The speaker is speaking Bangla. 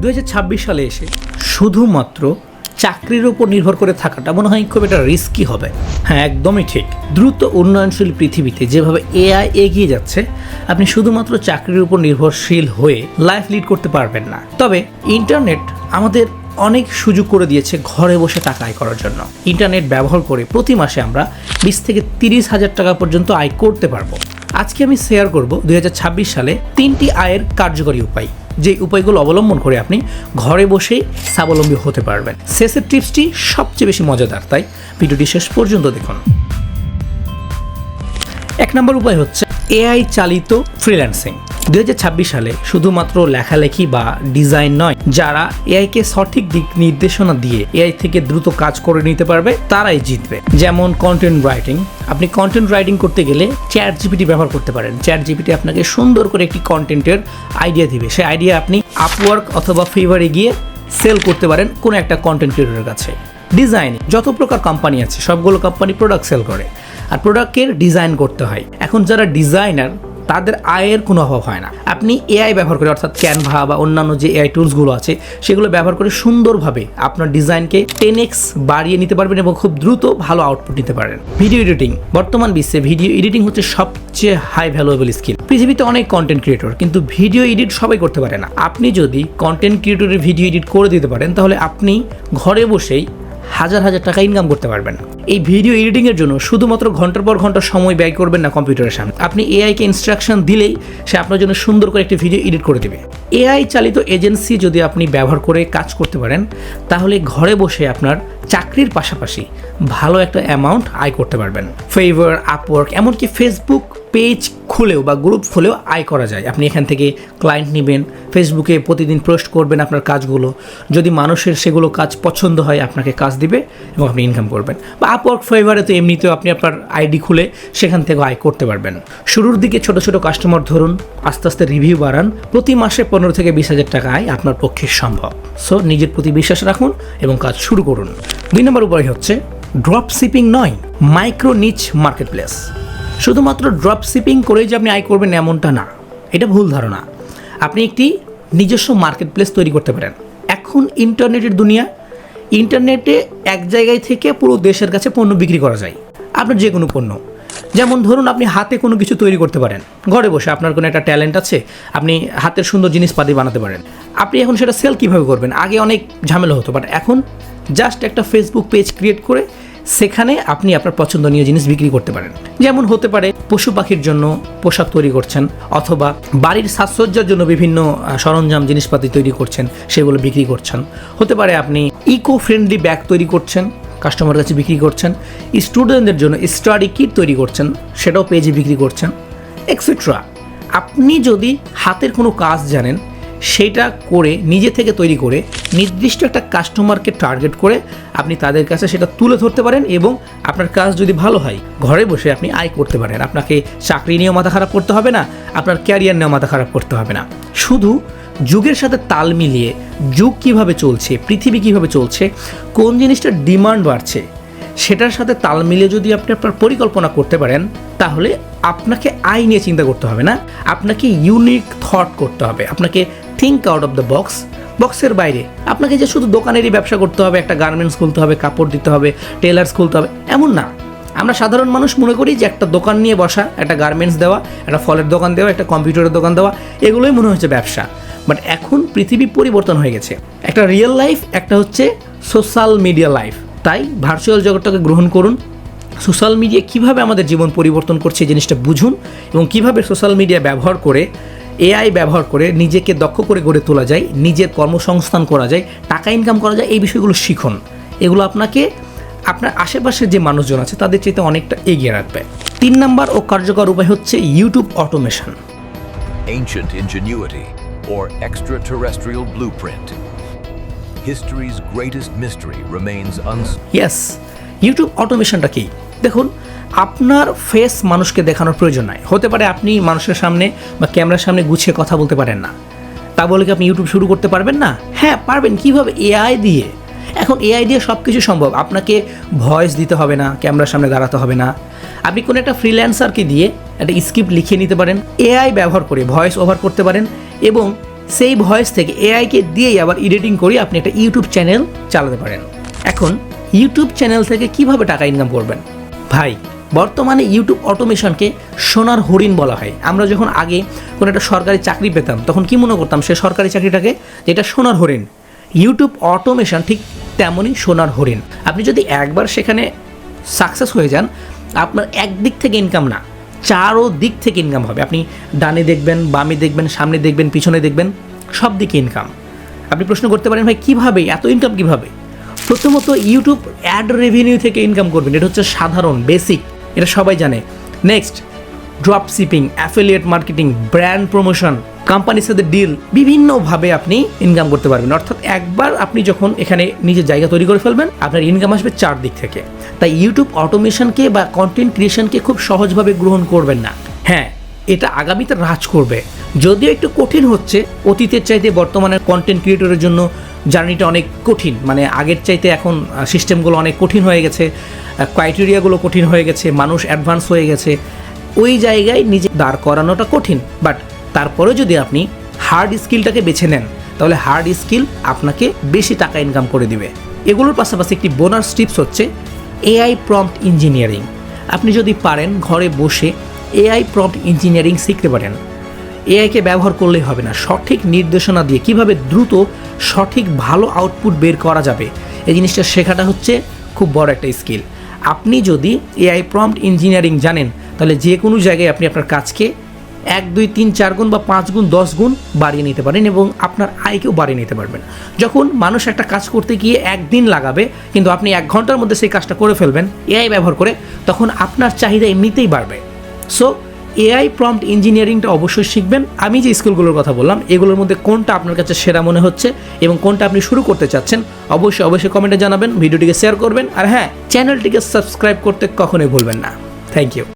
2026 সালে এসে শুধুমাত্র চাকরির উপর নির্ভর করে থাকাটা মনে হয় খুব একটা রিস্কি হবে। হ্যাঁ, একদমই ঠিক। দ্রুত উন্নয়নশীল পৃথিবীতে যেভাবে এআই এগিয়ে যাচ্ছে, আপনি শুধুমাত্র চাকরির উপর নির্ভরশীল হয়ে লাইফ লিড করতে পারবেন না। তবে ইন্টারনেট আমাদের অনেক সুযোগ করে দিয়েছে ঘরে বসে টাকা আয় করার জন্য। ইন্টারনেট ব্যবহার করে প্রতি মাসে আমরা 20 থেকে 30 হাজার টাকা পর্যন্ত আয় করতে পারবো। আজকে আমি শেয়ার করব 2026 সালে 3টি আয়ের কার্যকরী উপায়, যে উপায়গুলো অবলম্বন করে আপনি ঘরে বসেই স্বাবলম্বী হতে পারবেন। শেষের টিপসটি সবচেয়ে বেশি মজাদার, তাই ভিডিওটি শেষ পর্যন্ত দেখুন। 1 নম্বর উপায় হচ্ছে এআই চালিত ফ্রিল্যান্সিং। 2026 সালে শুধুমাত্র লেখালেখি বা ডিজাইন নয়, যারা এআইকে সঠিক দিক নির্দেশনা দিয়ে এআই থেকে দ্রুত কাজ করে নিতে পারবে তারাই জিতবে। যেমন কন্টেন্ট রাইটিং। আপনি কন্টেন্ট রাইটিং করতে গেলে চ্যাট জিপিটি ব্যবহার করতে পারেন। চ্যাট জিপিটি আপনাকে সুন্দর করে একটি কন্টেন্টের আইডিয়া দিবে। সেই আইডিয়া আপনি আপওয়ার্ক অথবা ফিভারে গিয়ে সেল করতে পারেন কোনো একটা কন্টেন্ট ক্রিয়েটরের কাছে। ডিজাইন, যত প্রকার কোম্পানি আছে সবগুলো কোম্পানি প্রোডাক্ট সেল করে, আর প্রোডাক্টের ডিজাইন করতে হয়। এখন যারা ডিজাইনার তাদের আয়ের কোনো অভাব হয় না। আপনি এআই ব্যবহার করে, অর্থাৎ ক্যানভা বা অন্যান্য যে এআই টুলসগুলো আছে সেগুলো ব্যবহার করে সুন্দরভাবে আপনার ডিজাইনকে 10x বাড়িয়ে নিতে পারবেন এবং খুব দ্রুত ভালো আউটপুট নিতে পারেন। Video editing. বর্তমান বিশ্বে ভিডিও এডিটিং হচ্ছে সবচেয়ে হাই ভ্যালুয়েবল স্কিল। পৃথিবীতে অনেক কন্টেন্ট ক্রিয়েটর, কিন্তু ভিডিও এডিট সবাই করতে পারে না। আপনি যদি কন্টেন্ট ক্রিয়েটরের ভিডিও এডিট করে দিতে পারেন তাহলে আপনি ঘরে বসেই হাজার হাজার টাকা ইনকাম করতে পারবেন। এই ভিডিও এডিটিং এর জন্য শুধুমাত্র ঘন্টার পর ঘন্টা সময় ব্যয় করবেন না কম্পিউটারের সামনে। আপনি এআইকে ইনস্ট্রাকশন দিলেই সে আপনার জন্য সুন্দর করে একটি ভিডিও এডিট করে দেবে। এআই চালিত এজেন্সি যদি আপনি ব্যবহার করে কাজ করতে পারেন তাহলে ঘরে বসে আপনার চাকরির পাশাপাশি ভালো একটা অ্যামাউন্ট আয় করতে পারবেন। ফেভার, আপওয়ার্ক, এমনকি ফেসবুক পেজ খুলেও বা গ্রুপ খুলেও আয় করা যায়। আপনি এখান থেকে ক্লায়েন্ট নেবেন, ফেসবুকে প্রতিদিন পোস্ট করবেন আপনার কাজগুলো। যদি মানুষের সেগুলো কাজ পছন্দ হয় আপনাকে কাজ দিবে এবং আপনি ইনকাম করবেন। বা আপওয়ার্ক, ফেভারে তো এমনিতেও আপনি আপনার আইডি খুলে সেখান থেকে আয় করতে পারবেন। শুরুর দিকে ছোট ছোট কাস্টমার ধরুন, আস্তে আস্তে রিভিউ বাড়ান। প্রতি মাসে 15 থেকে 20 হাজার টাকা আয় আপনার পক্ষে সম্ভব। সো নিজের প্রতি বিশ্বাস রাখুন এবং কাজ শুরু করুন। 2 নম্বর উপায় হচ্ছে ড্রপ শিপিং নয়, মাইক্রো নিচ মার্কেট প্লেস। শুধুমাত্র ড্রপ শিপিং করেই যে আপনি আয় করবেন এমনটা না, এটা ভুল ধারণা। আপনি একটি নিজস্ব মার্কেট প্লেস তৈরি করতে পারেন। এখন ইন্টারনেটের দুনিয়া, ইন্টারনেটে এক জায়গায় থেকে পুরো দেশের কাছে পণ্য বিক্রি করা যায়। আপনার যে কোনো পণ্য, যেমন ধরুন আপনি হাতে কোনো কিছু তৈরি করতে পারেন ঘরে বসে। আপনার কোনো একটা ট্যালেন্ট আছে, আপনি হাতের সুন্দর জিনিসপাতি বানাতে পারেন। আপনি এখন সেটা সেল কীভাবে করবেন? আগে অনেক ঝামেলা হতো, বাট এখন জাস্ট একটা ফেসবুক পেজ ক্রিয়েট করে সেখানে আপনি আপনার পছন্দনীয় জিনিস বিক্রি করতে পারেন। যেমন হতে পারে পশু পাখির জন্য পোশাক তৈরি করছেন, অথবা বাড়ির সাজসজ্জার জন্য বিভিন্ন সরঞ্জাম জিনিসপাতি তৈরি করছেন, সেগুলো বিক্রি করছেন। হতে পারে আপনি ইকো ফ্রেন্ডলি ব্যাগ তৈরি করছেন, কাস্টমার কাছে বিক্রি করছেন। স্টুডেন্টদের জন্য স্টাডি কিট তৈরি করছেন, সেটাও পেজে বিক্রি করছেন, এক্সেট্রা। আপনি যদি হাতের কোনো কাজ জানেন সেটা করে নিজে থেকে তৈরি করে নির্দিষ্ট একটা কাস্টমারকে টার্গেট করে আপনি তাদের কাছে সেটা তুলে ধরতে পারেন এবং আপনার কাজ যদি ভালো হয় ঘরে বসে আপনি আয় করতে পারেন। আপনাকে চাকরি নিয়েও মাথা খারাপ করতে হবে না, আপনার ক্যারিয়ার নিয়েও মাথা খারাপ করতে হবে না। শুধু যুগের সাথে তাল মিলিয়ে, যুগ কীভাবে চলছে, পৃথিবী কীভাবে চলছে, কোন জিনিসটার ডিমান্ড বাড়ছে সেটার সাথে তাল মিলিয়ে যদি আপনি আপনার পরিকল্পনা করতে পারেন তাহলে আপনাকে আয় নিয়ে চিন্তা করতে হবে না, আপনাকে ইউনিক থট করতে হবে। আপনাকে think out of the box. বক্সের বাইরে আপনাকে যে শুধু দোকানেরই ব্যবসা করতে হবে, একটা গার্মেন্টস খুলতে হবে, কাপড় দিতে হবে, টেলার্স খুলতে হবে, এমন না। আমরা সাধারণ মানুষ মনে করি যে একটা দোকান নিয়ে বসা, একটা গার্মেন্টস দেওয়া, একটা ফলের দোকান দেওয়া, একটা কম্পিউটারের দোকান দেওয়া, এগুলোই মনে হচ্ছে ব্যবসা। বাট এখন পৃথিবী পরিবর্তন হয়ে গেছে। একটা রিয়েল লাইফ, একটা হচ্ছে সোশ্যাল মিডিয়া লাইফ। তাই ভার্চুয়াল জগৎটাকে গ্রহণ করুন। সোশ্যাল মিডিয়া কীভাবে আমাদের জীবন পরিবর্তন করছে এই জিনিসটা বুঝুন এবং কীভাবে সোশ্যাল মিডিয়া ব্যবহার করে, এআই ব্যবহার করে নিজেকে দক্ষ করে গড়ে তোলা যায়, নিজের কর্মসংস্থান করা যায়, টাকা ইনকাম করা যায়, এই বিষয়গুলো শিখুন। এগুলো আপনাকে আপনার আশেপাশের যে মানুষজন আছে তাদের চাইতে অনেকটা এগিয়ে রাখবে। 3 নম্বর ও কার্যকর উপায় হচ্ছে YouTube automation. Ancient ingenuity or extraterrestrial blueprint. History's greatest mystery remains yes, YouTube অটোমেশনটা কি? দেখুন, আপনার ফেস মানুষকে দেখানোর প্রয়োজন নাই। হতে পারে আপনি মানুষের সামনে বা ক্যামেরার সামনে গুছিয়ে কথা বলতে পারেন না, তা বলে কি আপনি ইউটিউব শুরু করতে পারবেন না? হ্যাঁ পারবেন। কীভাবে? এআই দিয়ে। এখন এআই দিয়ে সব কিছু সম্ভব। আপনাকে ভয়েস দিতে হবে না, ক্যামেরার সামনে দাঁড়াতে হবে না। আপনি কোনো একটা ফ্রিল্যান্সারকে দিয়ে একটা স্ক্রিপ্ট লিখিয়ে নিতে পারেন, এআই ব্যবহার করে ভয়েস ওভার করতে পারেন এবং সেই ভয়েস থেকে এআইকে দিয়েই আবার এডিটিং করে আপনি একটা ইউটিউব চ্যানেল চালাতে পারেন। এখন ইউটিউব চ্যানেল থেকে কিভাবে টাকা ইনকাম করবেন? ভাই, বর্তমানে ইউটিউব অটোমেশনকে সোনার হরিণ বলা হয়। আমরা যখন আগে কোনো একটা সরকারি চাকরি পেতাম তখন কি মনে করতাম সে সরকারি চাকরিটাকে যেটা সোনার হরিণ। ইউটিউব অটোমেশন ঠিক তেমনই সোনার হরিণ। আপনি যদি একবার সেখানে সাকসেস হয়ে যান, আপনার একদিক থেকে ইনকাম না, চারো দিক থেকে ইনকাম হবে। আপনি ডানে দেখবেন, বামে দেখবেন, সামনে দেখবেন, পিছনে দেখবেন, সব দিকে ইনকাম। আপনি প্রশ্ন করতে পারেন ভাই কীভাবে এত ইনকাম কীভাবে? প্রথমত ইউটিউব অ্যাড রেভিনিউ থেকে ইনকাম করবেন, এটা হচ্ছে সাধারণ বেসিক, এটা সবাই জানে। Next drop shipping, affiliate marketing, brand promotion, কোম্পানির সাথে ডিল, বিভিন্নভাবে আপনি ইনকাম করতে পারবেন। অর্থাৎ একবার আপনি যখন এখানে নিজের জায়গা তৈরি করে ফেলবেন আপনার ইনকাম আসবে চার দিক থেকে। তাই ইউটিউব অটোমেশনকে বা কন্টেন্ট ক্রিয়েশনকে খুব সহজভাবে গ্রহণ করবেন না। হ্যাঁ, এটা আগামীতে রাজ করবে, যদিও একটু কঠিন হচ্ছে। অতীতের চাইতে বর্তমানে কন্টেন্ট ক্রিয়েটরের জন্য জার্নিটা অনেক কঠিন, মানে আগের চাইতে এখন সিস্টেমগুলো অনেক কঠিন হয়ে গেছে, ক্রাইটেরিয়াগুলো কঠিন হয়ে গেছে, মানুষ অ্যাডভান্স হয়ে গেছে। ওই জায়গায় নিজে দাঁড় করানোটা কঠিন, বাট তারপরে যদি আপনি হার্ড স্কিলটাকে বেছে নেন তাহলে হার্ড স্কিল আপনাকে বেশি টাকা ইনকাম করে দিবে। এগুলোর পাশাপাশি একটি বোনাস টিপস হচ্ছে এআই প্রম্পট ইঞ্জিনিয়ারিং। আপনি যদি পারেন ঘরে বসে এআই প্রম্পট ইঞ্জিনিয়ারিং শিখতে পারেন। এআইকে ব্যবহার করলেই হবে না, সঠিক নির্দেশনা দিয়ে কিভাবে দ্রুত সঠিক ভালো আউটপুট বের করা যাবে এই জিনিসটা শেখাটা হচ্ছে খুব বড় একটা স্কিল। আপনি যদি এআই প্রম্পট ইঞ্জিনিয়ারিং জানেন তাহলে যে কোনো জায়গায় আপনি আপনার কাজকে 1, 2, 3, 4 গুণ বা 5 গুণ 10 গুণ বাড়িয়ে নিতে পারেন এবং আপনার আয়কেও বাড়িয়ে নিতে পারবেন। যখন মানুষ একটা কাজ করতে গিয়ে 1 দিন লাগাবে কিন্তু আপনি 1 ঘন্টার মধ্যে সেই কাজটা করে ফেলবেন এআই ব্যবহার করে, তখন আপনার চাহিদা এমনিতেই বাড়বে। সো এআই প্রম্পট ইঞ্জিনিয়ারিংটা অবশ্যই শিখবেন। আমি যে স্কিলগুলোর কথা বললাম এগুলোর মধ্যে কোনটা আপনার কাছে সেরা মনে হচ্ছে এবং কোনটা আপনি শুরু করতে চাচ্ছেন অবশ্যই কমেন্টে জানাবেন, ভিডিওটিকে শেয়ার করবেন, আর হ্যাঁ, চ্যানেলটিকে সাবস্ক্রাইব করতে কখনোই ভুলবেন না। Thank you.